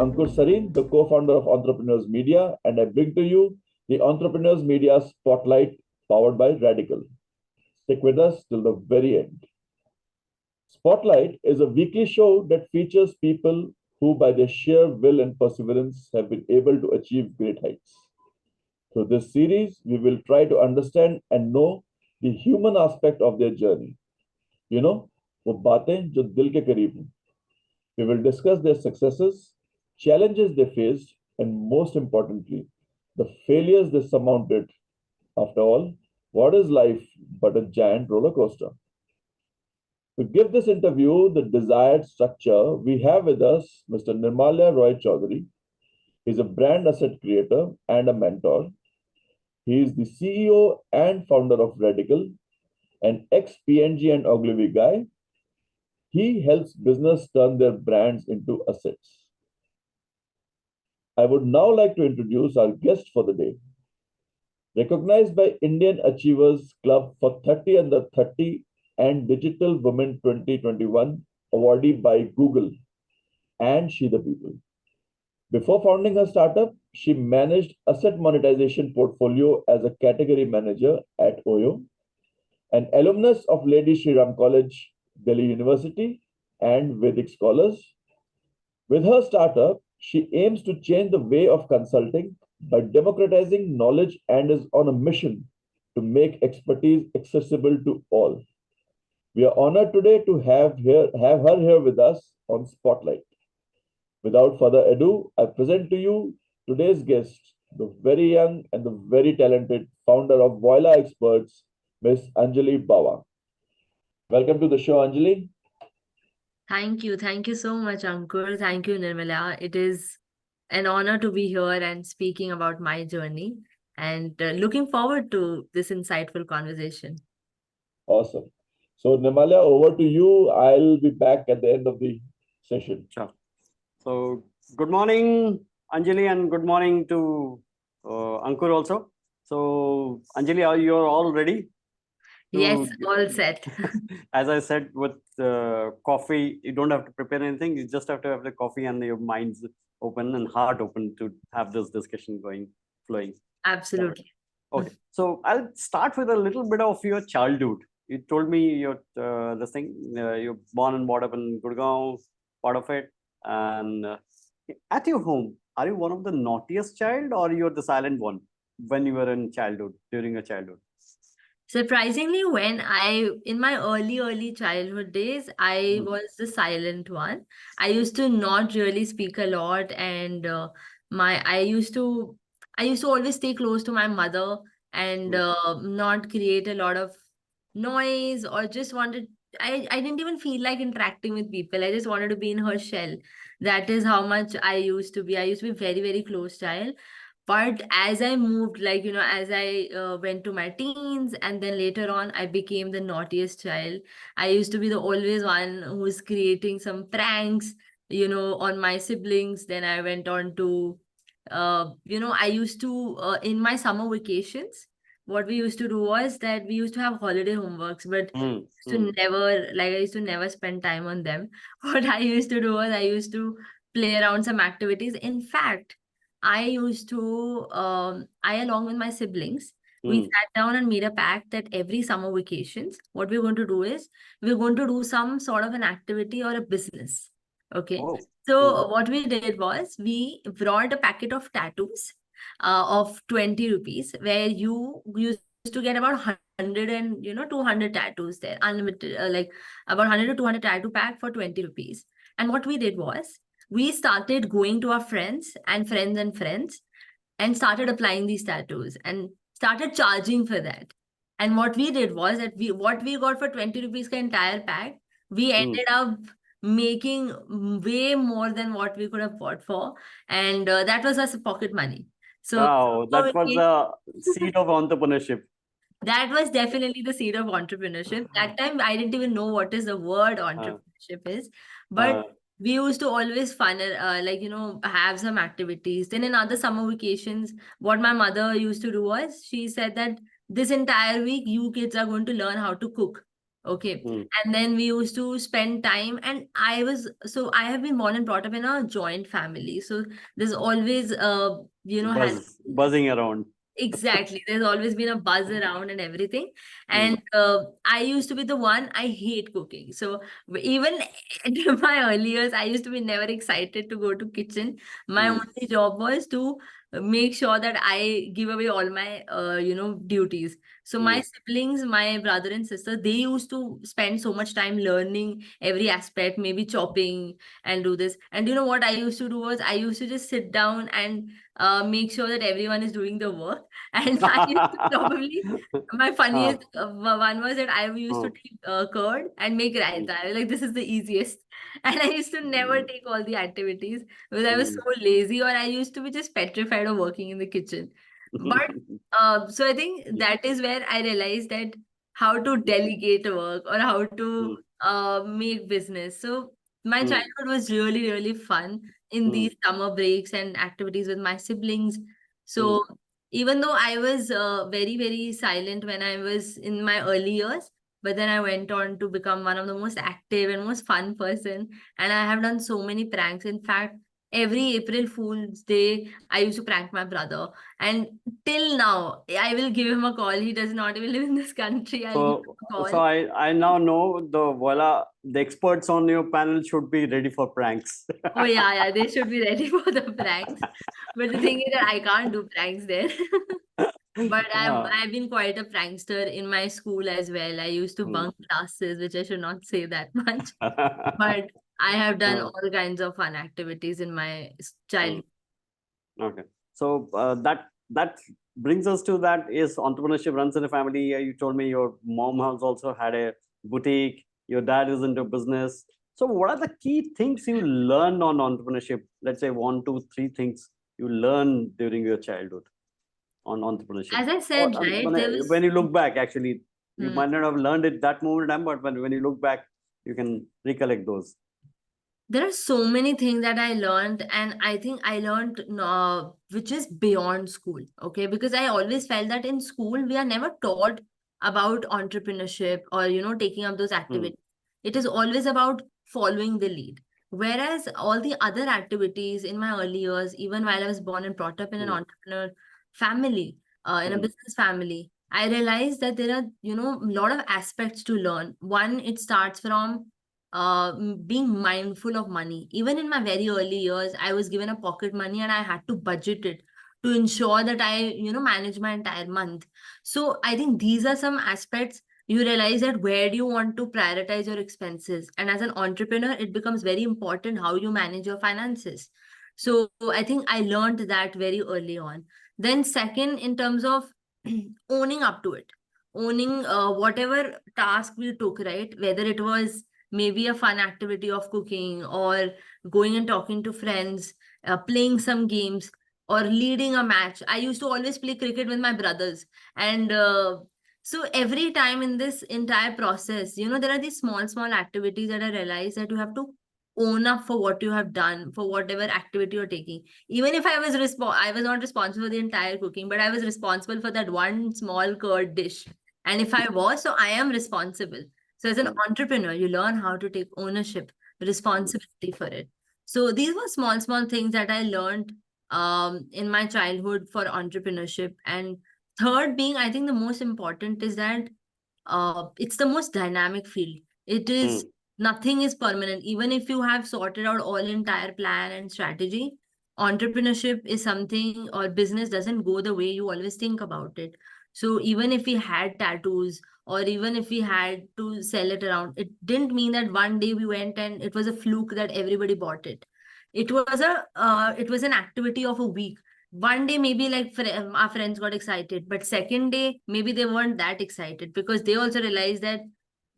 Ankur Sareen, the co-founder of Entrepreneurs Media, and I bring to you the Entrepreneurs Media Spotlight powered by Radicle. Stick with us till the very end. Spotlight is a weekly show that features people who, by their sheer will and perseverance, have been able to achieve great heights. Through this series, we will try to understand and know the human aspect of their journey. You know, वो बातें जो दिल के करीब हैं. We will discuss their successes, challenges they faced, and most importantly, the failures they surmounted. After all, what is life but a giant roller coaster? To give this interview the desired structure, we have with us Mr. Nirmalya Roy Chaudhary. He's a brand asset creator and a mentor. He is the CEO and founder of Radicle, an ex-PNG and Ogilvy guy. He helps business turn their brands into assets. I would now like to introduce our guest for the day. Recognized by Indian Achievers Club for 30 Under 30 and Digital Women 2021, awardee by Google and SheThePeople. Before founding her startup, she managed asset monetization portfolio as a category manager at OYO, an alumnus of Lady Shri Ram College, Delhi University, and Vedic Scholars. With her startup, she aims to change the way of consulting by democratizing knowledge and is on a mission to make expertise accessible to all. We are honored today to have her here with us on Spotlight. Without further ado, I present to you today's guest, the very young and the very talented founder of Voila Experts, Miss Anjali Bawa. Welcome to the show, Anjali. Thank you. Thank you so much, Ankur. Thank you, Nirmala. It is an honor to be here and speaking about my journey and looking forward to this insightful conversation. Awesome. So, Nirmalya, over to you. I'll be back at the end of the session. Sure. So, good morning, Anjali, and good morning to Ankur also. So, Anjali, you're all ready? Yes, all set. As I said, with coffee, you don't have to prepare anything. You just have to have the coffee and your mind's open and heart open to have this discussion flowing. Absolutely. Okay. So I'll start with a little bit of your childhood. You told me you're born and brought up in Gurgaon, part of it. And at your home, are you one of the naughtiest child or you're the silent one when you were in childhood, during your childhood? Surprisingly, in my early childhood days, I was the silent one. I used to not really speak a lot, and I used to always stay close to my mother and not create a lot of noise, or just wanted. I didn't even feel like interacting with people. I just wanted to be in her shell. That is how much I used to be. I used to be very, very close child. But as I moved, as I went to my teens, and then later on, I became the naughtiest child. I used to be the always one who's creating some pranks, on my siblings. Then I went on to, I used to, in my summer vacations, what we used to do was that we used to have holiday homeworks, but I used to never spend time on them. What I used to do was I used to play around some activities. In fact, I along with my siblings, we sat down and made a pact that every summer vacations, what we're going to do is we're going to do some sort of an activity or a business. Okay. So what we did was we brought a packet of tattoos of 20 rupees, where you used to get about 100 and 200 tattoos there, unlimited, like about 100 to 200 tattoo pack for 20 rupees. And what we did was we started going to our friends and and started applying these tattoos and started charging for that. And what we did was that what we got for 20 rupees ka entire pack, we ended up making way more than what we could have bought for. And that was our pocket money. So wow, that was the seed of entrepreneurship. That was definitely the seed of entrepreneurship. That time, I didn't even know what is the word entrepreneurship is. But we used to always have some activities. Then in other summer vacations, what my mother used to do was she said that this entire week, you kids are going to learn how to cook. Okay. Mm. And then we used to spend time, and I have been born and brought up in a joint family. So there's always, has Buzzing around. exactly. There's always been a buzz around and everything. Mm. And I used to be the one, I hate cooking. So even in my early years, I used to be never excited to go to kitchen. My Mm. only job was to make sure that I give away all my, duties. So my Mm. siblings, my brother and sister, they used to spend so much time learning every aspect, maybe chopping and do this. And you know what I used to do was I used to just sit down and make sure that everyone is doing the work. And I used to probably, my Ah. funniest one was that I used to Oh. take curd and make Mm. raita. I was like, this is the easiest. And I used to never Mm. take all the activities because I was Mm. so lazy, or I used to be just petrified of working in the kitchen. But so I think that is where I realized that how to delegate work or how to Mm. make business. So my Mm. childhood was really, really fun in Mm. these summer breaks and activities with my siblings. Mm. So even though I was very, very silent when I was in my early years, but then I went on to become one of the most active and most fun person. And I have done so many pranks. In fact, every April Fool's Day, I used to prank my brother. And till now, I will give him a call. He does not even live in this country. I'll give him So, a call. I now know the experts on your panel should be ready for pranks. Oh yeah, they should be ready for the pranks. But the thing is that I can't do pranks there. But Ah. I've been quite a prankster in my school as well. I used to Mm. bunk classes, which I should not say that much. But I have done Uh, all kinds of fun activities in my mm. childhood. Okay. So that brings us to that is entrepreneurship runs in a family. You told me your mom has also had a boutique. Your dad is into business. So what are the key things you learned on entrepreneurship? Let's say one, two, three things you learned during your childhood on entrepreneurship. As I Or said, right, there when was. you look back, actually, you Hmm. might not have learned it that moment in time, but when you look back, you can recollect those. There are so many things that I learned, and I think I learned which is beyond school. Okay, because I always felt that in school we are never taught about entrepreneurship or taking up those Hmm. activities. It is always about following the lead. Whereas all the other activities in my early years, even while I was born and brought up in an Hmm. entrepreneur family, in a Hmm. business family, I realized that there are a lot of aspects to learn. One, it starts from being mindful of money. Even in my very early years, I was given a pocket money and I had to budget it to ensure that I manage my entire month. So I think these are some aspects. You realize that where do you want to prioritize your expenses, and as an entrepreneur it becomes very important how you manage your finances. So I think I learned that very early on. Then second, in terms of owning up to it, owning whatever task we took, right, whether it was maybe a fun activity of cooking or going and talking to friends, playing some games or leading a match. I used to always play cricket with my brothers. And so every time in this entire process, there are these small, small activities that I realized that you have to own up for what you have done, for whatever activity you're taking. Even if I was not responsible for the entire cooking, but I was responsible for that one small curd dish. And if I was, so I am responsible. So as an Hmm. entrepreneur, you learn how to take ownership, responsibility for it. So these were small, small things that I learned in my childhood for entrepreneurship. And third being, I think the most important is that it's the most dynamic field. It Hmm. is nothing is permanent. Even if you have sorted out all entire plan and strategy, entrepreneurship is something, or business doesn't go the way you always think about it. So even if we had tattoos, or even if we had to sell it around, it didn't mean that one day we went and it was a fluke that everybody bought it. It was an activity of a week. One day maybe like our friends got excited, but second day maybe they weren't that excited because they also realized that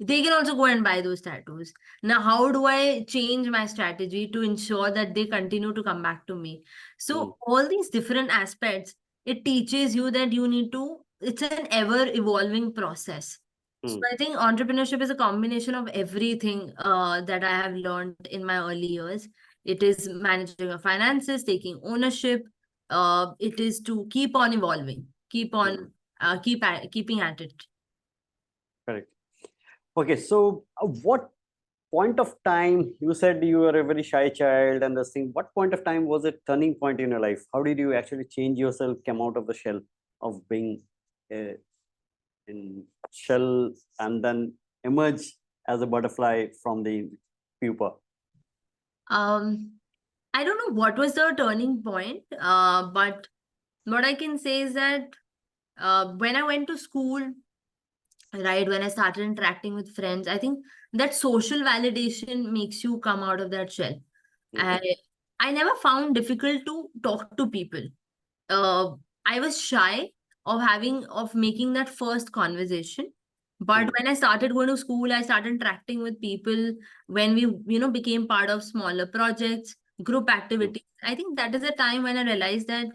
they can also go and buy those tattoos. Now how do I change my strategy to ensure that they continue to come back to me? Hmm. So all these different aspects, it teaches you that you need to, it's an ever evolving process. So Hmm. I think entrepreneurship is a combination of everything that I have learned in my early years. It is managing your finances, taking ownership. It is to keep on evolving, keep Hmm. on keeping at it. Correct. Okay, so what point of time, you said you were a very shy child and this thing, what point of time was a turning point in your life? How did you actually change yourself, come out of the shell of being in shell and then emerge as a butterfly from the pupa? Um, I don't know what was the turning point, but what I can say is that when I went to school, right, when I started interacting with friends, I think that social validation makes you come out of that shell. Mm, I never found difficult to talk to people. uh, I was shy of making that first conversation. But mm, when I started going to school, I started interacting with people. When we, became part of smaller projects, group mm, activities, I think that is a time when I realized that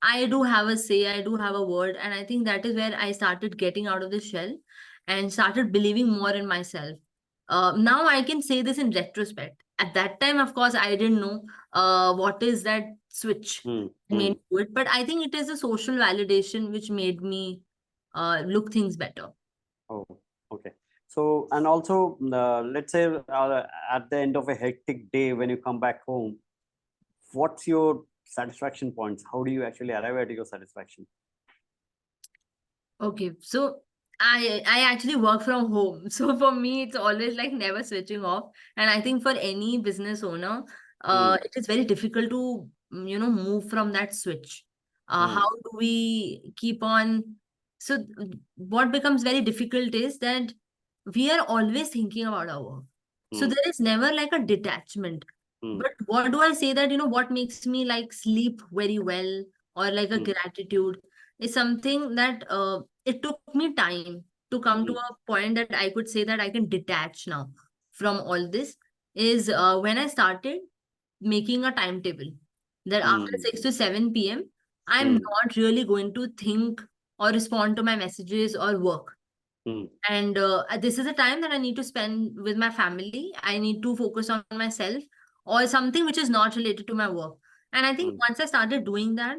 I do have a say, I do have a word. And I think that is where I started getting out of the shell and started believing more in myself. Now I can say this in retrospect. At that time, of course, I didn't know what is that switch mm, made mm. me do it. But I think it is a social validation which made me look things better. Oh, okay. So, and also, let's say at the end of a hectic day when you come back home, what's your satisfaction points? How do you actually arrive at your satisfaction? Okay, so I actually work from home. So for me, it's always like never switching off. And I think for any business owner, Mm, it is very difficult to move from that switch. mm, How do we keep on? So what becomes very difficult is that we are always thinking about our work. So mm, there is never like a detachment. mm, But what do I say that, what makes me like sleep very well or like a mm, gratitude is something that it took me time to come to mm, a point that I could say that I can detach now from all this is when I started making a timetable that after mm, 6 to 7 p.m. I'm mm, not really going to think or respond to my messages or work. mm, And this is a time that I need to spend with my family. I need to focus on myself or something which is not related to my work. And I think mm, once I started doing that,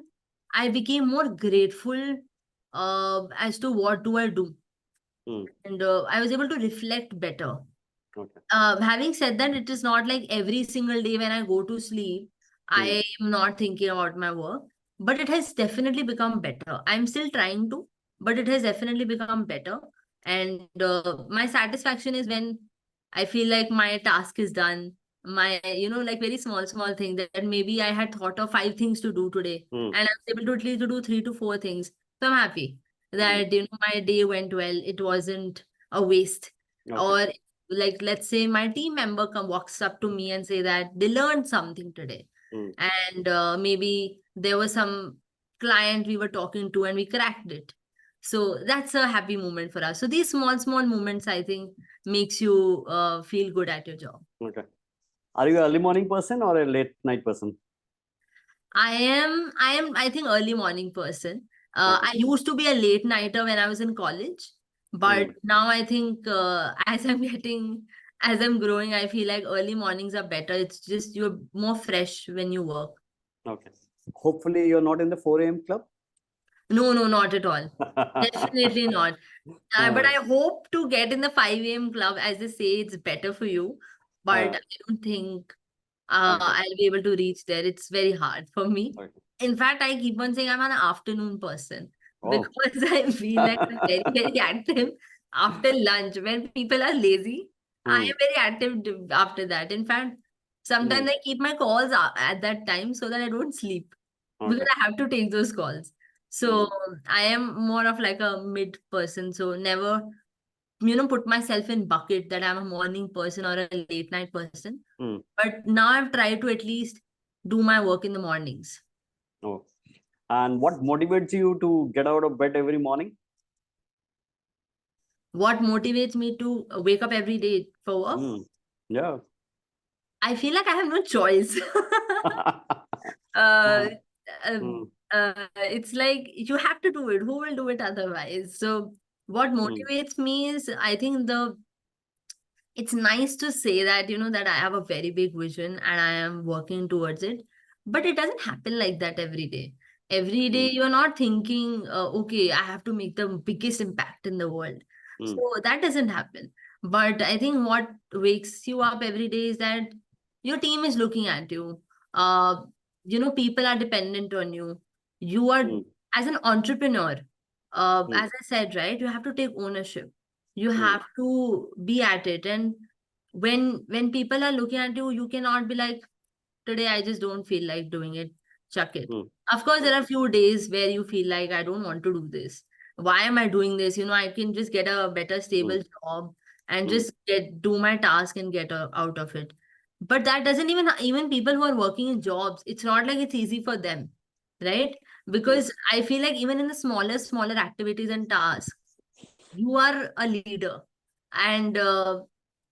I became more grateful as to what do I do. mm. And I was able to reflect better. Okay. Having said that, it is not like every single day when I go to sleep, Mm, I am not thinking about my work, but it has definitely become better. I'm still trying to, but it has definitely become better. And my satisfaction is when I feel like my task is done. My, like very small, small thing that maybe I had thought of 5 things to do today, mm, and I was able to at least to do 3 to 4 things. So I'm happy mm. that, my day went well. It wasn't a waste. Okay. Or like let's say my team member walks up to me and say that they learned something today, Mm, and maybe there was some client we were talking to and we cracked it. So that's a happy moment for us. So these small small moments, I think, makes you feel good at your job. okay. Are you an early morning person or a late night person? I think early morning person. Okay. I used to be a late nighter when I was in college, but Mm, now I think as I'm growing, I feel like early mornings are better. It's just you're more fresh when you work. okay. Hopefully, you're not in the 4 a.m. club. No, no, not at all. Definitely not. But I hope to get in the 5 a.m. club. As they say, it's better for you. But Uh, I don't think okay. I'll be able to reach there. It's very hard for me. Okay. In fact, I keep on saying I'm an afternoon person Oh. because I feel like I'm very, very active after lunch. When people are lazy, I Mm, am very active after that. In fact, sometimes mm, I keep my calls at that time so that I don't sleep because okay. I have to take those calls. So Mm, I am more of like a mid person. So never, put myself in bucket that I'm a morning person or a late night person. mm. But now I've tried to at least do my work in the mornings. Oh. And what motivates you to get out of bed every morning? What motivates me to wake up every day for work? Mm, yeah. I feel like I have no choice. uh, Mm, it's like you have to do it. Who will do it otherwise? So what mm, motivates me is I think it's nice to say that, that I have a very big vision and I am working towards it, but it doesn't happen like that every day. Every day mm, you're not thinking, okay, I have to make the biggest impact in the world. So mm, that doesn't happen. But I think what wakes you up every day is that your team is looking at you. Uh, people are dependent on you. You are, Mm, as an entrepreneur, mm, as I said, right, you have to take ownership. You mm, have to be at it. And when people are looking at you, you cannot be like, today I just don't feel like doing it. Chuck it. mm, Of course, there mm, are few days where you feel like I don't want to do this. Why am I doing this? I can just get a better mm, stable job and mm, just do my task and get out of it. But that doesn't even people who are working in jobs, it's not like it's easy for them, right? mm, Because I feel like even in the smaller activities and tasks, you are a leader. And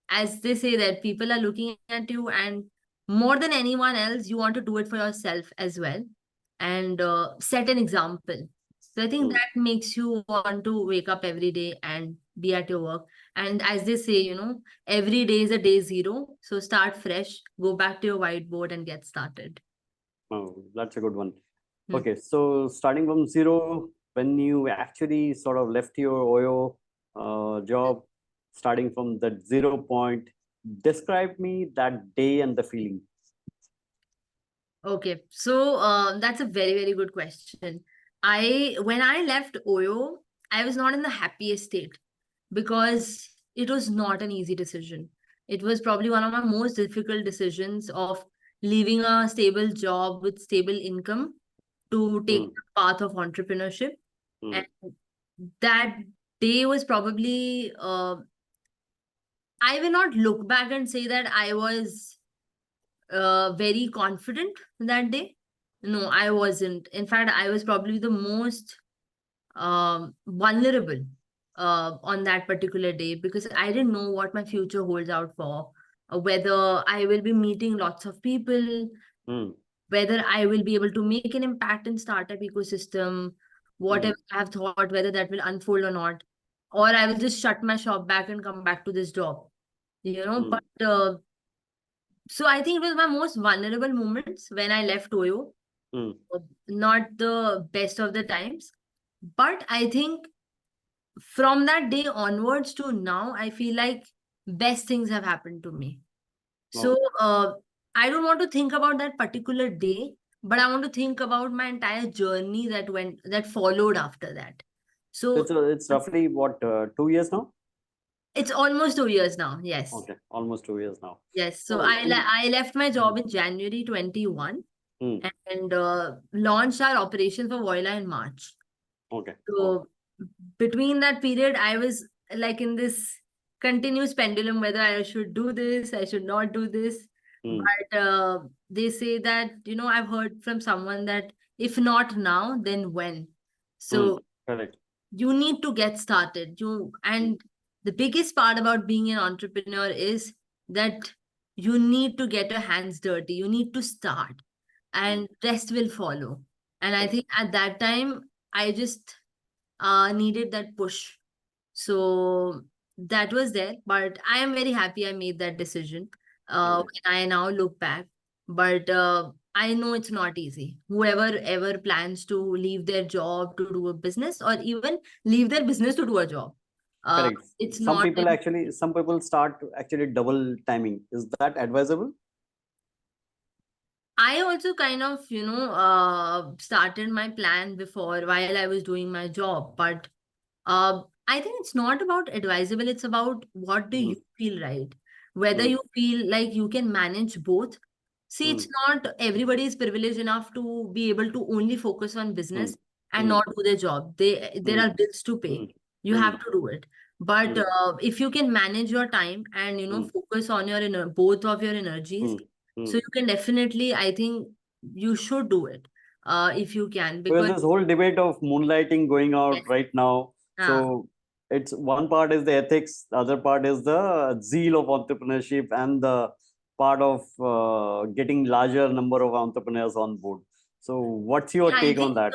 as they say that people are looking at you, and more than anyone else you want to do it for yourself as well, and set an example. So I think mm. that makes you want to wake up every day and be at your work. And as they say, every day is a day zero, so start fresh, go back to your whiteboard and get started. Oh, that's a good one. Hmm. Okay, so starting from zero, when you actually sort of left your OYO job, starting from that 0 point, describe me that day and the feeling. Okay, so that's a very, very good question. When I left Oyo, I was not in the happiest state because it was not an easy decision. It was probably one of my most difficult decisions of leaving a stable job with stable income to take Mm, the path of entrepreneurship. mm, And that day was probably, I will not look back and say that I was very confident that day. No, I wasn't. In fact, I was probably the most vulnerable on that particular day because I didn't know what my future holds out for, whether I will be meeting lots of people, mm, whether I will be able to make an impact in startup ecosystem, mm, whatever I have thought, whether that will unfold or not, or I will just shut my shop back and come back to this job. mm, But so I think it was my most vulnerable moments when I left Oyo. mm. Not the best of the times, but I think from that day onwards to now, I feel like best things have happened to me. So Oh, I don't want to think about that particular day, but I want to think about my entire journey that followed after that. So it's roughly what, 2 years now? it's almost 2 years now. Yes. Okay, almost 2 years now. Yes. So Oh, I left my mm, job in January 21 mm, and launched our operation for Voila in March. okay, okay. So between that period, I was like in this continuous pendulum whether I should do this, I should not do this. Mm, But they say that, I've heard from someone that if not now, then when? mm, So correct. you need to get started. Mm, And the biggest part about being an entrepreneur is that you need to get your hands dirty. You need to start, mm, and rest will follow. And I correct. think at that time, I just needed that push. So that was there. But I am very happy I made that decision Okay. when I now look back. But I know it's not easy. Whoever ever plans to leave their job to do a business, or even leave their business to do a job, Correct. it's not Some people start actually double timing. Is that advisable? I also kind of, started my plan before while I was doing my job. But I think it's not about advisable, it's about what do Mm, you feel right? Whether mm, you feel like you can manage both. See, mm, it's not everybody is privileged enough to be able to only focus on mm, business and mm, not do their job. There mm, are bills to pay. mm, You mm, have to do it. But mm, if you can manage your time and mm, focus on your both of your energies, mm, so mm. you can definitely, I think you should do it if you can, Because because this whole debate of moonlighting going out yes, right now. uh, So it's one part is the ethics, the other part is the zeal of entrepreneurship and the part of getting larger number of entrepreneurs on board. So what's your yeah, I take on think that?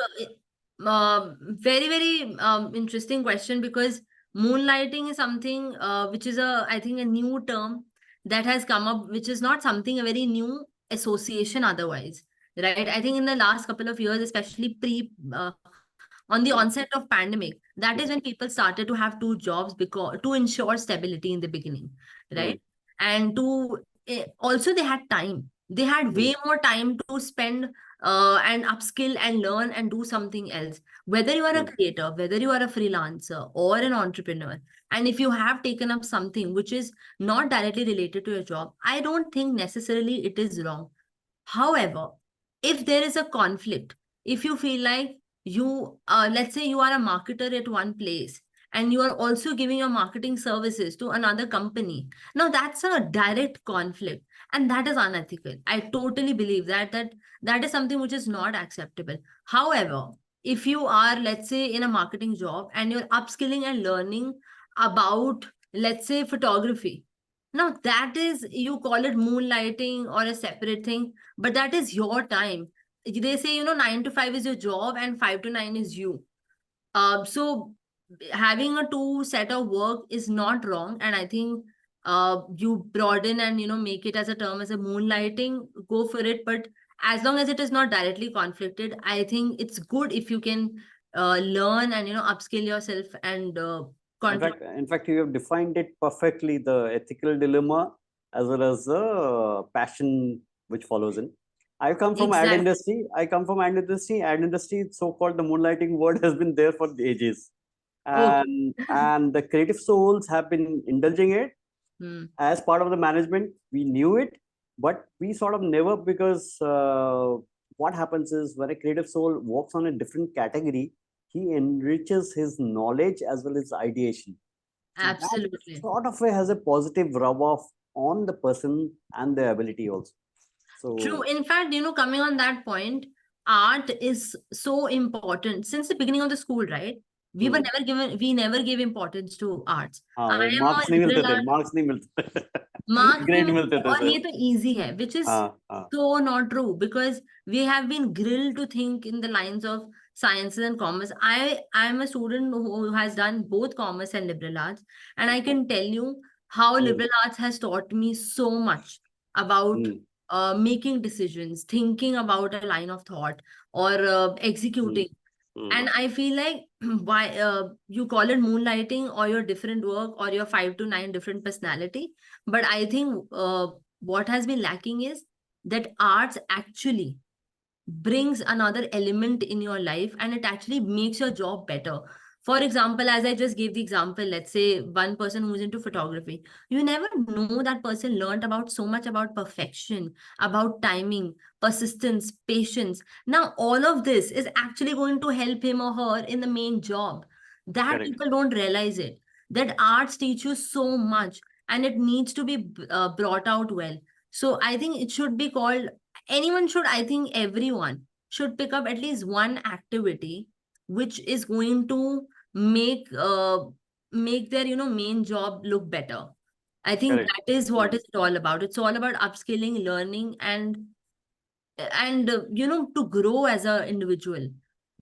very, very interesting question, because moonlighting is something which is I think a new term that has come up, which is not something a very new association otherwise, right? I think in the last couple of years, especially pre on the Mm. onset of pandemic, that is when people started to have two jobs because to ensure stability in the beginning, right? And to also they had time. They had way more time to spend and upskill and learn and do something else. Whether you are a creator, whether you are a freelancer or an entrepreneur, and if you have taken up something which is not directly related to your job, I don't think necessarily it is wrong. However, if there is a conflict, if you feel like you, let's say you are a marketer at one place and you are also giving your marketing services to another company, now that's a direct conflict and that is unethical. I totally believe that is something which is not acceptable. However, if you are, let's say, in a marketing job and you're upskilling and learning about, let's say, photography, now that is, you call it moonlighting or a separate thing, but that is your time. They say, 9 to 5 is your job and 5 to 9 is you. So having a two set of work is not wrong. And I think you broaden and, make it as a term as a moonlighting, go for it. But as long as it is not directly conflicted, I think it's good if you can learn and, upskill yourself and In fact, you have defined it perfectly, the ethical dilemma as well as the passion which follows in. I come from ad Exactly. industry. I come from ad industry. Ad industry, so-called the moonlighting word, has been there for ages, Okay. and the creative souls have been indulging it as part of the management. We knew it, but we sort of never, because what happens is when a creative soul works on a different category, he enriches his knowledge as well as ideation. So that Absolutely. sort of has a positive rub off on the person and the ability also. So True. In fact, coming on that point, art is so important since the beginning of the school, right? We never gave importance to arts. I हाँ, am marks a नहीं मिलते liberal थे, art, marks नहीं मिलते marks नहीं grade मिलते मिलते थे और सर. ये तो easy है, which is हाँ. so not true because we have been grilled to think in the lines of sciences and commerce. I am a student who has done both commerce and liberal arts, and I can tell you how liberal arts has taught me so much about making decisions, thinking about a line of thought, or executing. And I feel like why you call it moonlighting or your different work or your 5 to 9 different personality, but I think what has been lacking is that arts actually brings another element in your life and it actually makes your job better. For example, as I just gave the example, let's say one person who's into photography, you never know that person learned about so much about perfection, about timing, persistence, patience. Now all of this is actually going to help him or her in the main job. That Correct. people don't realize it, that arts teach you so much and it needs to be brought out well. So I think it should be called, anyone should, I think everyone should pick up at least one activity which is going to make their main job look better. I think Correct. that is what it's all about. It's all about upskilling, learning, and to grow as a individual.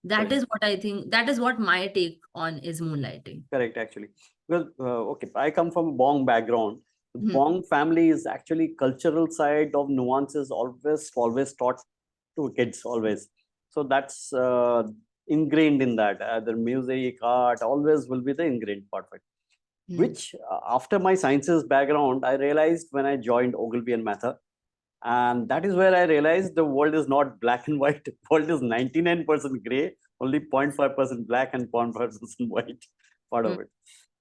That Correct. is what I think, that is what my take on is moonlighting. Correct, actually. Well, okay, I come from a Bong background. The Mhm. Bong family is actually cultural side of nuances always taught to kids always. So that's ingrained in that. The music, art, always will be the ingrained part of it. Which after my sciences background, I realized when I joined Ogilvy and Mather, and that is where I realized the world is not black and white. The world is 99% gray, only 0.5% black and 0.5% white part of it.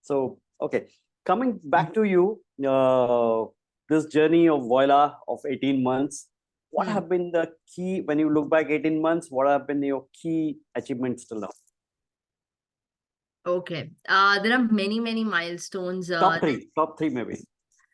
So, okay, coming back to you, this journey of Voila of 18 months, what have been the key, when you look back 18 months, what have been your key achievements till now? Okay. There are many milestones. Top three maybe.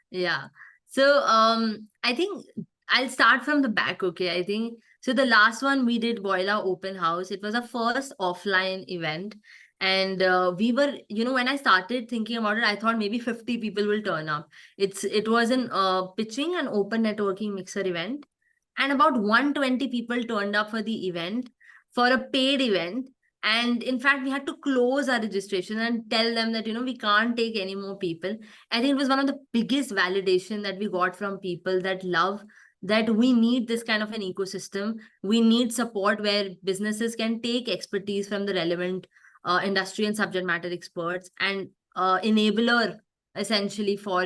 Yeah. So I think I'll start from the back, okay? I think so the last one we did Voila Open House. It was a first offline event. And we were, when I started thinking about it, I thought maybe 50 people will turn up. It was an pitching and open networking mixer event. And about 120 people turned up for the event, for a paid event. And in fact, we had to close our registration and tell them that, we can't take any more people. I think it was one of the biggest validation that we got from people that love that we need this kind of an ecosystem. We need support where businesses can take expertise from the relevant industry and subject matter experts, and enabler essentially for,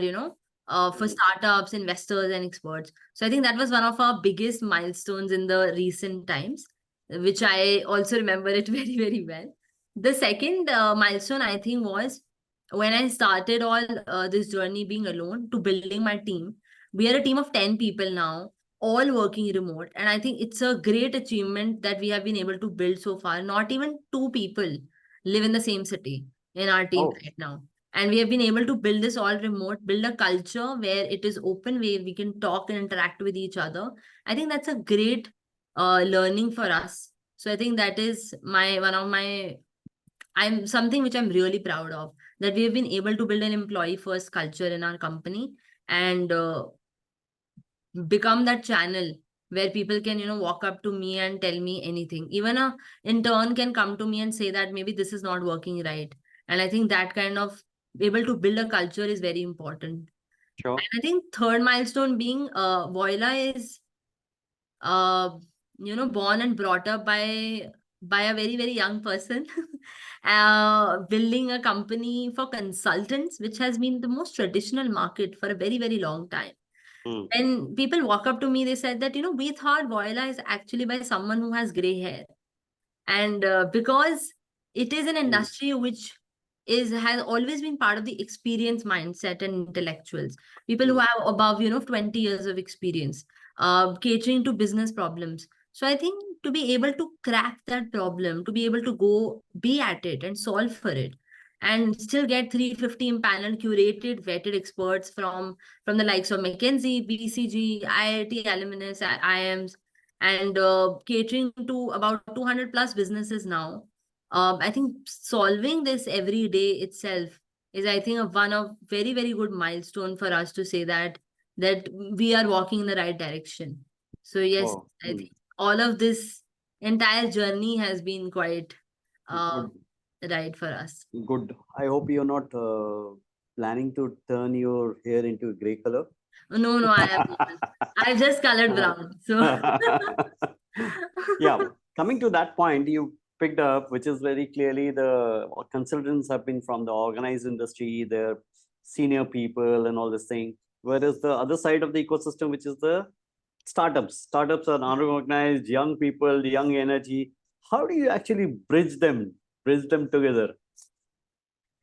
for startups, investors, and experts. So I think that was one of our biggest milestones in the recent times, which I also remember it very, very well. The second milestone, I think, was when I started all this journey being alone to building my team. We are a team of 10 people now, all working remote. And I think it's a great achievement that we have been able to build so far. Not even two people live in the same city in our team Oh, right now. And we have been able to build this all remote, build a culture where it is open, where we can talk and interact with each other. I think that's a great learning for us. So I think that is I'm something which I'm really proud of, that we have been able to build an employee first culture in our company, and become that channel where people can, walk up to me and tell me anything. Even a intern can come to me and say that maybe this is not working right. And I think that kind of able to build a culture is very important. sure. And I think third milestone being Voila is uh, born and brought up by a very, very young person, building a company for consultants, which has been the most traditional market for a very, very long time. Mm, When people walk up to me, they said that, we thought Voila is actually by someone who has gray hair. And because it is an mm, industry which has always been part of the experience mindset and intellectuals, people who mm, have above 20 years of experience, catering to business problems. So I think to be able to crack that problem, to be able to go be at it and solve for it, and still get 350 impaneled, curated, vetted experts from the likes of McKinsey, BCG, IIT alumnus, IIMs, and catering to about 200 plus businesses now. I think solving this every day itself is, I think, one of very, very good milestone for us to say that we are walking in the right direction. So yes, oh, I think all of this entire journey has been quite uh, good, right for us. good. I hope you're not planning to turn your hair into gray color. No, no, I have not. I've just colored brown. So Yeah, coming to that point, you picked up, which is very clearly the consultants have been from the organized industry, the senior people, and all this thing. Whereas the other side of the ecosystem, which is the startups, startups are unorganized, young people, young energy. How do you actually bridge them together?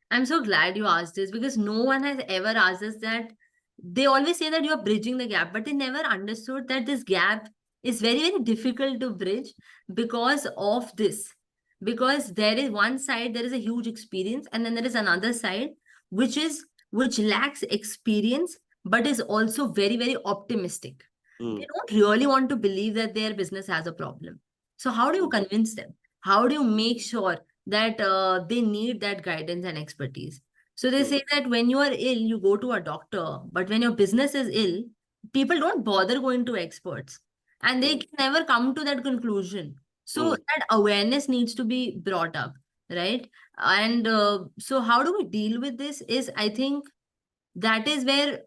I'm so glad you asked this, because no one has ever asked us that. They always say that you are bridging the gap, but they never understood that this gap is very, very difficult to bridge because of this. Because there is one side, there is a huge experience, and then there is another side which lacks experience but is also very, very optimistic. They Mm, don't really want to believe that their business has a problem. So how do you mm, convince them? How do you make sure that they need that guidance and expertise? So they mm, say that when you are ill, you go to a doctor, but when your business is ill, people don't bother going to experts, and they mm, can never come to that conclusion. So mm, that awareness needs to be brought up, right? And so how do we deal with this? Is, I think, that is where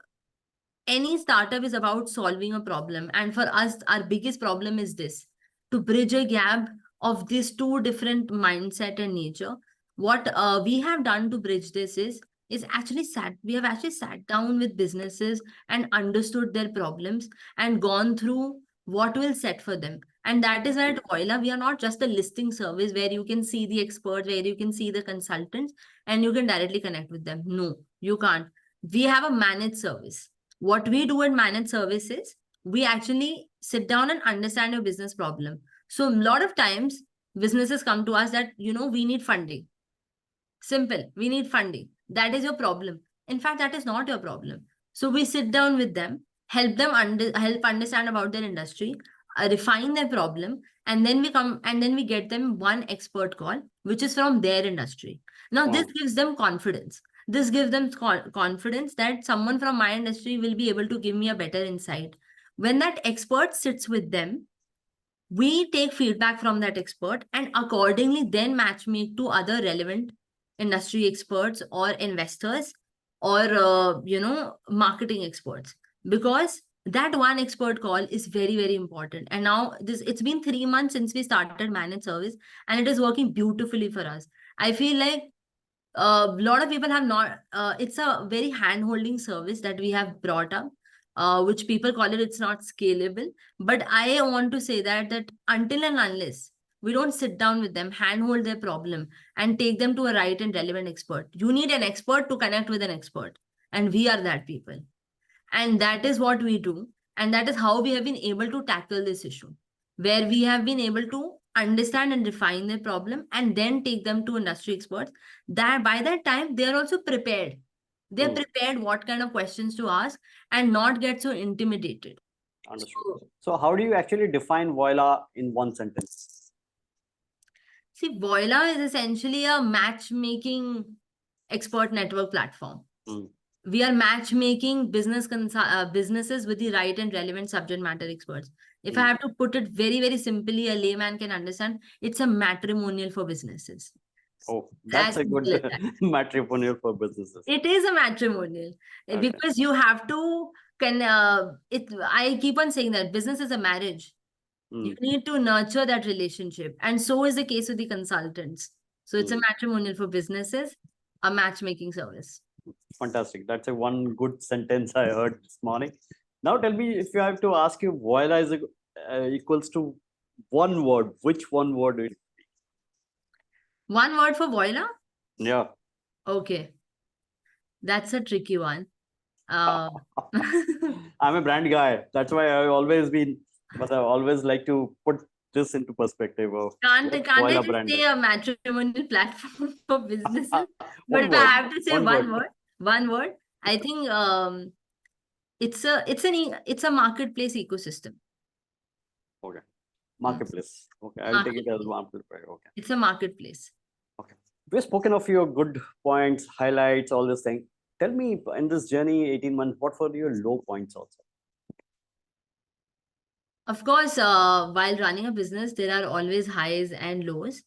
any startup is about solving a problem. And for us, our biggest problem is this: to bridge a gap of these two different mindset and nature. What we have done to bridge this is actually we have actually sat down with businesses and understood their problems and gone through what will set for them. And that is why mm, at Voila, we are not just a listing service where you can see the experts, where you can see the consultants, and you can directly connect with them. No, you can't. We have a managed service. What we do in managed services, we actually sit down and understand your business problem. So a lot of times businesses come to us that, we need funding. Simple, we need funding. That is your problem. In fact, that is not your problem. So we sit down with them, help them help understand about their industry, refine their problem, and then we get them one expert call, which is from their industry. Now, this wow, gives them confidence. This gives them confidence that someone from my industry will be able to give me a better insight. When that expert sits with them, we take feedback from that expert and accordingly then match make to other relevant industry experts or investors or marketing experts. Because That one expert call is very, very important. And now it's been 3 months since we started managed service, and it is working beautifully for us. I feel like a lot of people have not, it's a very hand-holding service that we have brought up, which people call it's not scalable. But I want to say that until and unless we don't sit down with them, handhold their problem, and take them to a right and relevant expert, you need an expert to connect with an expert. And we are that people. And that is what we do. And that is how we have been able to tackle this issue, where we have been able to understand and define their problem and then take them to industry experts. That by that time, they are also prepared. They're prepared what kind of questions to ask and not get so intimidated. Understood. So how do you actually define Voila in one sentence? See, Voila is essentially a matchmaking expert network platform. We are matchmaking businesses with the right and relevant subject matter experts. If I have to put it very, very simply, a layman can understand, it's a matrimonial for businesses. Oh, that's a good matrimonial for businesses. It is a matrimonial because you have to I keep on saying that business is a marriage. You need to nurture that relationship, and so is the case with the consultants. So it's a matrimonial for businesses, a matchmaking service. Fantastic. That's a one good sentence I heard this morning. Now tell me, if you have to ask you, Voila is equals to one word, which one word will it be? One word for Voila? Yeah. Okay. That's a tricky one. I'm a brand guy. That's why I've always been, but I always like to put this into perspective of can't I just say a matrimonial platform for businesses? But if I have to say one word, I think it's a marketplace ecosystem. Okay. Marketplace. Okay. I'll take it as marketplace. Okay. It's a marketplace. Okay. We've spoken of your good points, highlights, all this thing. Tell me, in this journey, 18 months, what were your low points also? Of course, while running a business, there are always highs and lows.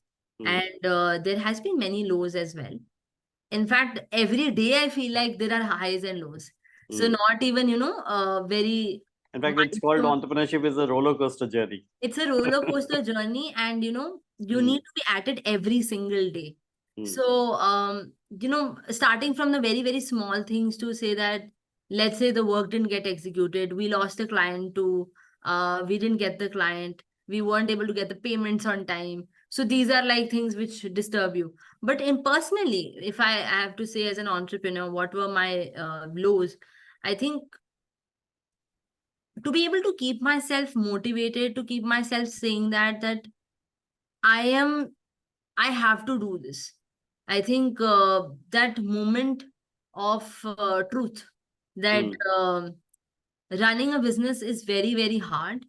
And there has been many lows as well. In fact, every day I feel like there are highs and lows. So not even, very... In fact, it's called entrepreneurship is a roller coaster journey. It's a roller coaster journey, and, you need to be at it every single day. So, starting from the very, very small things to say that, let's say the work didn't get executed, we lost the client to, we didn't get the client, we weren't able to get the payments on time. So these are like things which disturb you. But personally, if I have to say as an entrepreneur, what were my lows? I think to be able to keep myself motivated, to keep myself saying that I have to do this. I think that moment of truth that running a business is very, very hard.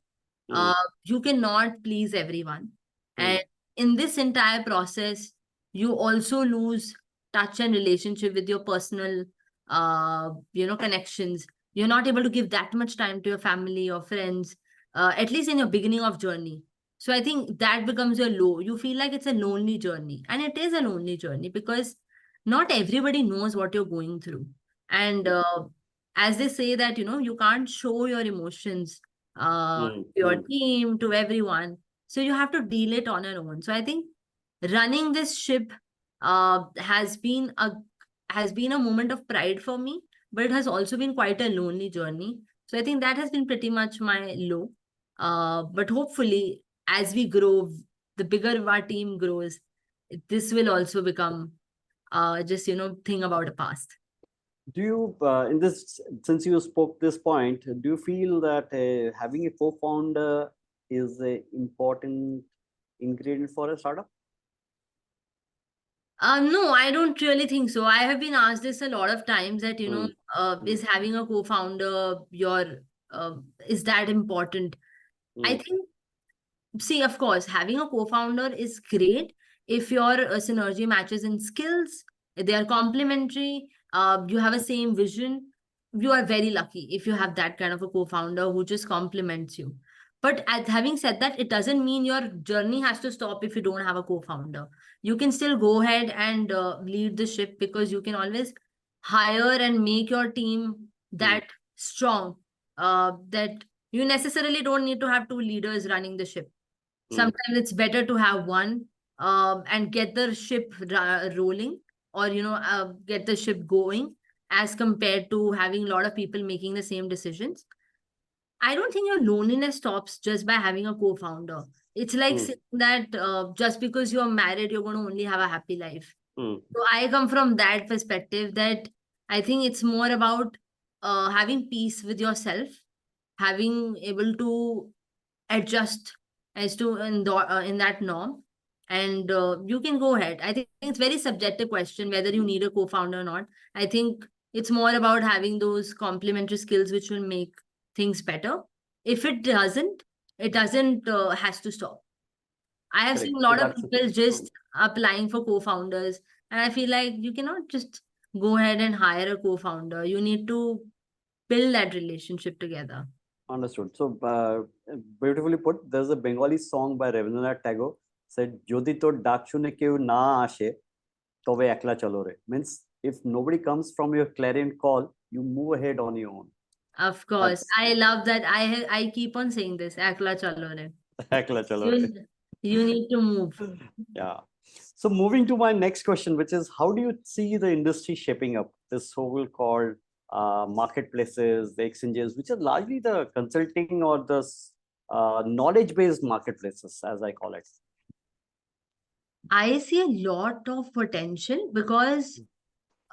You cannot please everyone. And in this entire process, you also lose touch and relationship with your personal, connections. You're not able to give that much time to your family or friends, at least in your beginning of journey. So I think that becomes your low. You feel like it's a lonely journey. And it is a lonely journey because not everybody knows what you're going through. And as they say that, you can't show your emotions to your team, to everyone. So you have to deal it on your own. So I think running this ship has been a moment of pride for me, but it has also been quite a lonely journey. So I think that has been pretty much my low. But hopefully, as we grow, the bigger our team grows, this will also become just, thing about the past. Do you, in this, since you spoke this point, do you feel that having a co-founder is an important ingredient for a startup? No, I don't really think so. I have been asked this a lot of times that, is having a co-founder is that important? I think, see, of course, having a co-founder is great if your synergy matches in skills, they are complementary, you have a same vision. You are very lucky if you have that kind of a co-founder who just complements you. But having said that, it doesn't mean your journey has to stop if you don't have a co-founder. You can still go ahead and lead the ship, because you can always hire and make your team that strong that you necessarily don't need to have two leaders running the ship. Hmm. Sometimes it's better to have one, and get the ship rolling, or get the ship going, as compared to having a lot of people making the same decisions. I don't think your loneliness stops just by having a co-founder. It's like Hmm. saying that just because you're married, you're going to only have a happy life. Hmm. So I come from that perspective, that I think it's more about having peace with yourself, having able to adjust as to in that norm, and you can go ahead. I think it's very subjective question whether you need a co-founder or not. I think it's more about having those complementary skills which will make things better. If it doesn't has to stop. I have seen Correct. a So lot of that's people just applying for co-founders, and I feel like you cannot just go ahead and hire a co-founder. You need to build that relationship together. understood. So beautifully put. There's a Bengali song by Rabindranath Tagore said, "Jodi to ডাক শুনে কেউ না আসে, তবে একলা চলো রে." Means if nobody comes from your clarion call, you move ahead on your own. Of course, That's I love that. I keep on saying this. Ekla chalo re. একলা চলো রে. You need to move. Yeah. So moving to my next question, which is, how do you see the industry shaping up? This so-called marketplaces, the exchanges, which are largely the consulting or the knowledge-based marketplaces, as I call it. I see a lot of potential because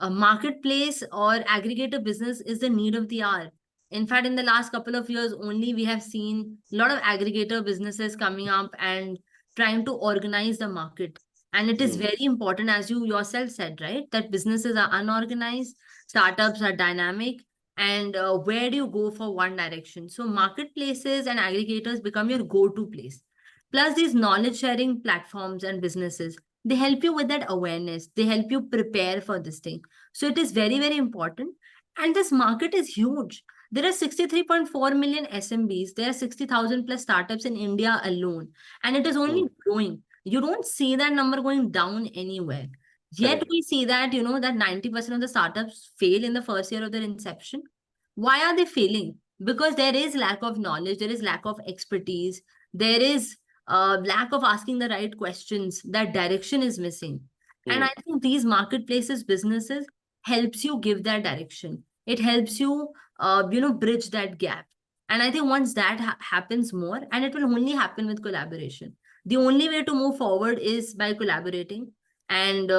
a marketplace or aggregator business is the need of the hour. In fact, in the last couple of years only, we have seen a lot of aggregator businesses coming up and trying to organize the market. And it is Hmm. very important, as you yourself said, right, that businesses are unorganized, startups are dynamic, and where do you go for one direction? So marketplaces and aggregators become your go-to place. Plus, these knowledge sharing platforms and businesses, they help you with that awareness. They help you prepare for this thing. So it is very, very important. And this market is huge. There are 63.4 million SMBs. There are 60,000 plus startups in India alone. And it is only growing. You don't see that number going down anywhere. Yet Correct. we see that, that 90% of the startups fail in the first year of their inception. Why are they failing? Because there is lack of knowledge, there is lack of expertise, there is lack of asking the right questions. That direction is missing. And Hmm. I think these marketplaces, businesses helps you give that direction. It helps you, bridge that gap. And I think once that happens more, and it will only happen with collaboration. The only way to move forward is by collaborating. And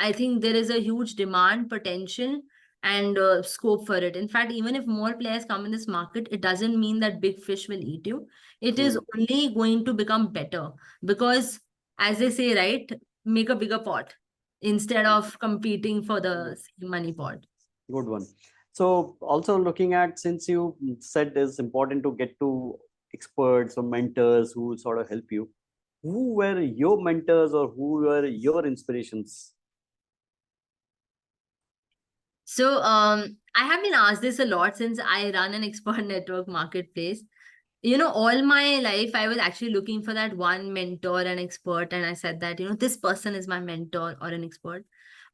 I think there is a huge demand, potential, and scope for it. In fact, even if more players come in this market, it doesn't mean that big fish will eat you. It is only going to become better because, as they say, right, make a bigger pot instead of competing for the same money pot. Good one. So also looking at, since you said it's important to get to experts or mentors who will sort of help you, who were your mentors or who were your inspirations? So I have been asked this a lot since I run an expert network marketplace. All my life, I was actually looking for that one mentor and expert. And I said that, this person is my mentor or an expert.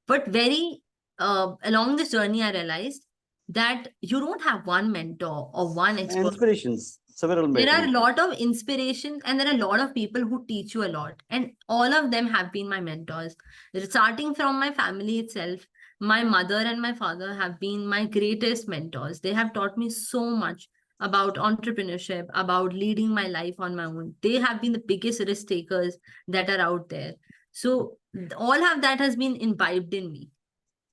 But very along this journey, I realized that you don't have one mentor or one expert. Inspirations, several There are a mentors. lot of inspirations and there are a lot of people who teach you a lot. And all of them have been my mentors. Starting from my family itself, my mother and my father have been my greatest mentors. They have taught me so much about entrepreneurship, about leading my life on my own. They have been the biggest risk takers that are out there. So all of that has been imbibed in me.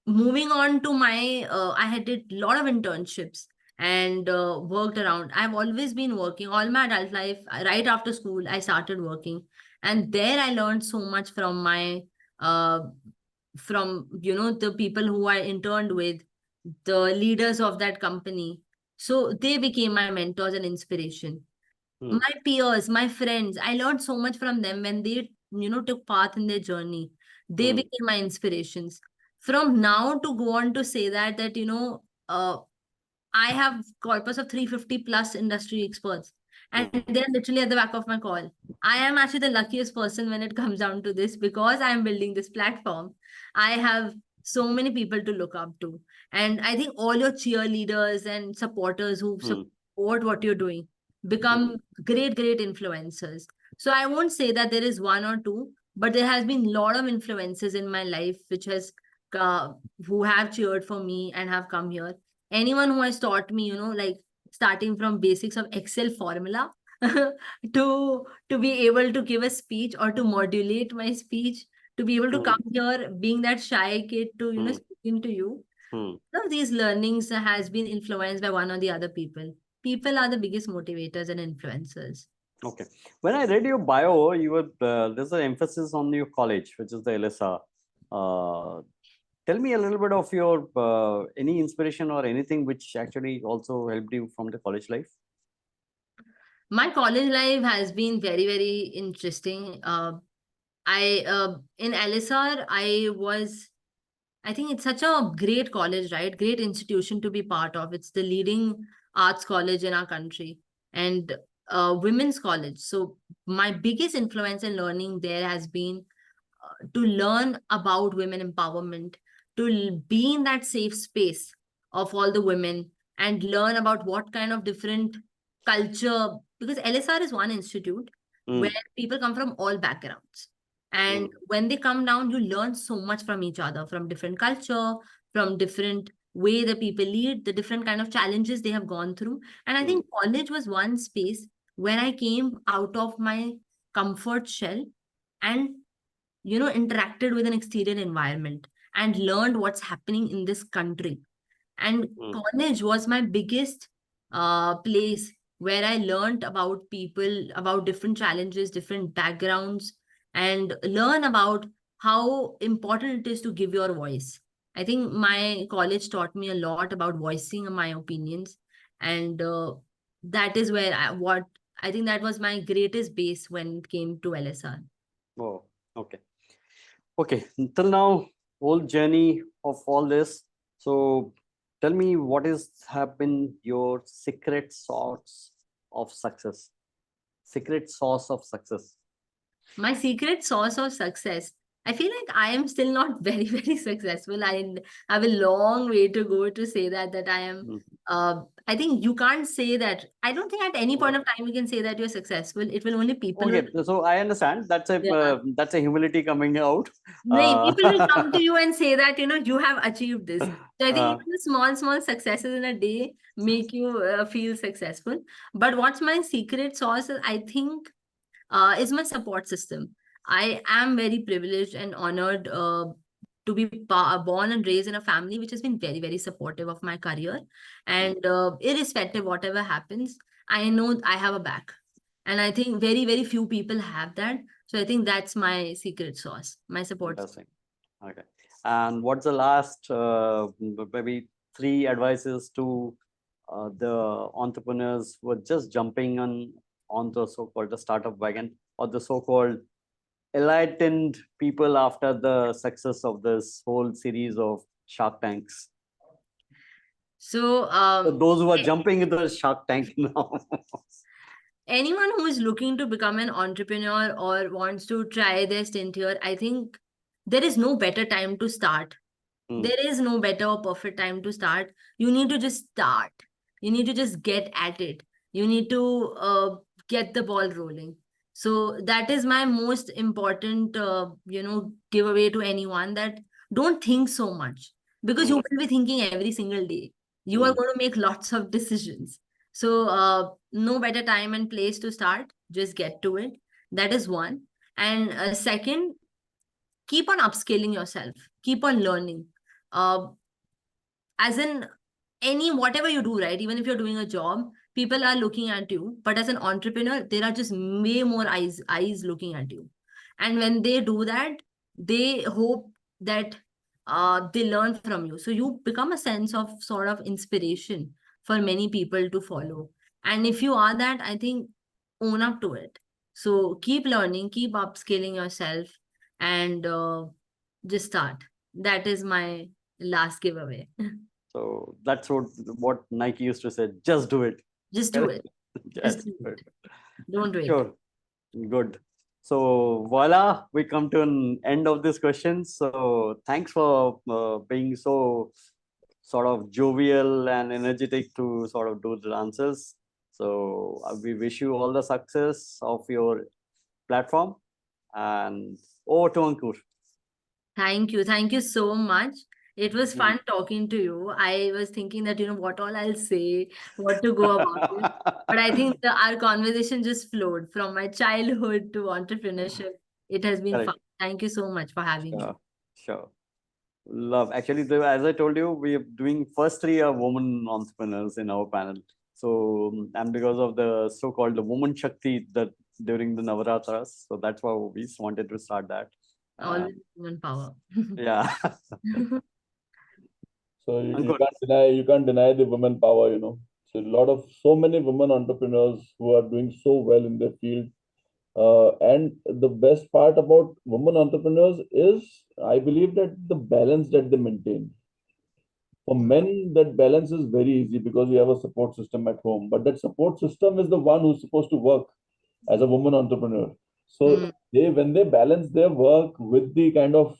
Moving on to my, I had did a lot of internships and worked around. I've always been working all my adult life. Right after school, I started working, and there I learned so much from my, uh, from the people who I interned with, the leaders of that company. So they became my mentors and inspiration. My peers, my friends, I learned so much from them when they, took part in their journey. They became my inspirations. From now to go on to say that, I have corpus of 350 plus industry experts, and they're literally at the back of my call. I am actually the luckiest person when it comes down to this because I'm building this platform. I have so many people to look up to. And I think all your cheerleaders and supporters who support what you're doing become great, great influencers. So I won't say that there is one or two, but there has been a lot of influences in my life which has uh, who have cheered for me and have come here. Anyone who has taught me, like starting from basics of Excel formula to be able to give a speech or to modulate my speech, to be able to come here being that shy kid to speaking to you. All of these learnings has been influenced by one or the other people. People are the biggest motivators and influencers. Okay. When I read your bio, you were there's an emphasis on your college, which is the LSR. Tell me a little bit of your any inspiration or anything which actually also helped you from the college life. My college life has been very, very interesting. I in LSR, I think it's such a great college, right? Great institution to be part of. It's the leading arts college in our country and women's college. So my biggest influence in learning there has been to learn about women empowerment, to be in that safe space of all the women and learn about what kind of different culture, because LSR is one institute where people come from all backgrounds. And when they come down, you learn so much from each other, from different culture, from different way the people lead, the different kind of challenges they have gone through. And I think college was one space where I came out of my comfort shell and interacted with an exterior environment and learned what's happening in this country. And college was my biggest place where I learned about people, about different challenges, different backgrounds, and learn about how important it is to give your voice. I think my college taught me a lot about voicing my opinions, and that is where I think that was my greatest base when it came to LSR. Oh, okay. Okay, until now, whole journey of all this. So tell me, what have been your secret sauce of success? Secret sauce of success. My secret sauce of success. I feel like I am still not very, very successful. I have a long way to go to say that I am. I think you can't say that. I don't think at any point of time you can say that you're successful. It will only people. Okay, so I understand that's a humility coming out. People will come to you and say that you have achieved this. So I think even the small successes in a day make you feel successful. But what's my secret sauce? I think is my support system. I am very privileged and honored to be born and raised in a family which has been very, very supportive of my career. And irrespective whatever happens, I know I have a back. And I think very, very few people have that. So I think that's my secret sauce, my support. Interesting. Okay. And what's the last maybe 3 advices to the entrepreneurs who are just jumping on the so-called the startup wagon, or the so-called enlightened people after the success of this whole series of Shark Tanks? So those who are jumping into the Shark Tank now. Anyone who is looking to become an entrepreneur or wants to try their stint here, I think there is no better time to start. There is no better or perfect time to start. You need to just start. You need to just get at it. You need to get the ball rolling. So that is my most important, giveaway to anyone, that don't think so much, because you will be thinking every single day. You are going to make lots of decisions. So no better time and place to start. Just get to it. That is one. And second, keep on upscaling yourself. Keep on learning. As in whatever you do, right? Even if you're doing a job, people are looking at you. But as an entrepreneur, there are just way more eyes looking at you. And when they do that, they hope that they learn from you. So you become a sense of sort of inspiration for many people to follow. And if you are that, I think own up to it. So keep learning, keep upscaling yourself, and just start. That is my last giveaway. So that's what Nike used to say, just do it. Just do it. Just do it. Don't wait. Sure. Good. So voila, we come to an end of this question. So thanks for being so sort of jovial and energetic to sort of do the answers. So we wish you all the success of your platform, and over to Ankur. Thank you. Thank you so much. It was fun talking to you. I was thinking that, what all I'll say, what to go about it. But I think our conversation just flowed from my childhood to entrepreneurship. It has been Correct. fun. Thank you so much for having me. Sure. Love. Actually, as I told you, we are doing first 3 are women entrepreneurs in our panel. So, and because of the so-called the woman Shakti that during the Navaratras, so that's why we just wanted to start that. Always woman power. Yeah. So you Ankur. can't deny the women power, So so many women entrepreneurs who are doing so well in their field. And the best part about women entrepreneurs is, I believe, that the balance that they maintain. For men, that balance is very easy because we have a support system at home. But that support system is the one who's supposed to work as a woman entrepreneur. So when they balance their work with the kind of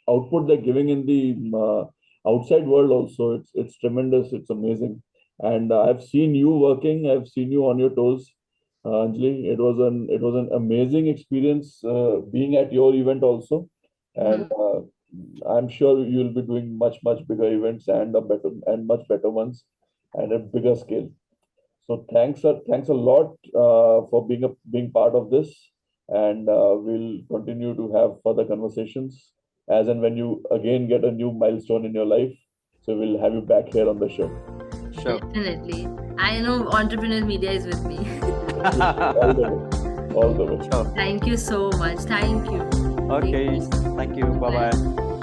output they're giving in the outside world, also it's tremendous. It's amazing. And I've seen you working. I've seen you on your toes, Anjali. It was an amazing experience being at your event also, and I'm sure you'll be doing much bigger events and much better ones and a bigger scale. So thanks a lot for being part of this, and we'll continue to have further conversations as and when you again get a new milestone in your life. So we'll have you back here on the show. Sure. Definitely. I know Entrepreneur Media is with me. All the way. All the way. Sure. Thank you so much. Thank you. Okay. Thank you. Bye-bye.